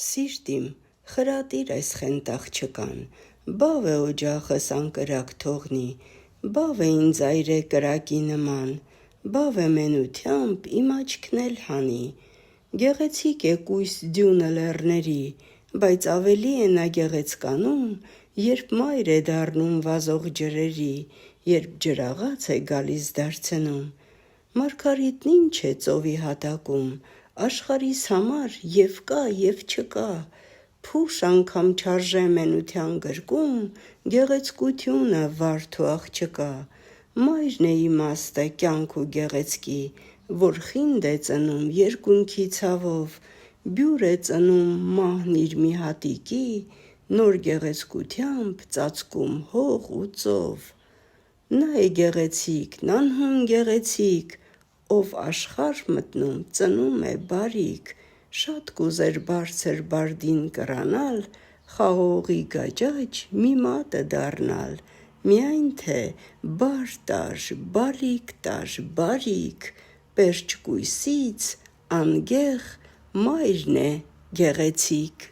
Սիրտիմ, խրատիր այս խենթ աղջկան, բավ է օջախս անկրակ թողնի, բավ է ինձ այրե կրակի նման, բավ է մենությանբ իմ աչքն էլ հանի, գեղեցիկ է կույս դյունը լեռների, բայց ավելի է նա գեղեցկանում, երբ մայր է դառնում վազող ջրերի, երբ ջրաղաց է գալիս դարձնում, մարգարիտն ինչ է ծովի հատակում, աշխարհիս համար և կա և չկա, փուշ անգամ չարժե մենության գրկում, գեղեցկությունը վարդ ու աղջկա, մայրն է իմաստը կյանք ու գեղեցկի, որ խինդ է ծնում երկունքի ցավով, բյուր է ծնում մահն իր մի հատիկի, նոր գեղեցկությամբ ծածկում հող ու ծով, նա է գեղեցիկն, անհուն գեղեցիկ, ով աշխարհ մտնում ծնում է բարիք, շատ կուզեր բարձր բարդին կռանալ, խաղողի գաճաճ մի մատը դառնալ, միայն թե բար տար, բալիկ տար, բարիք, պերճ կույսից անգեղ մայրն է գեղեցիկ։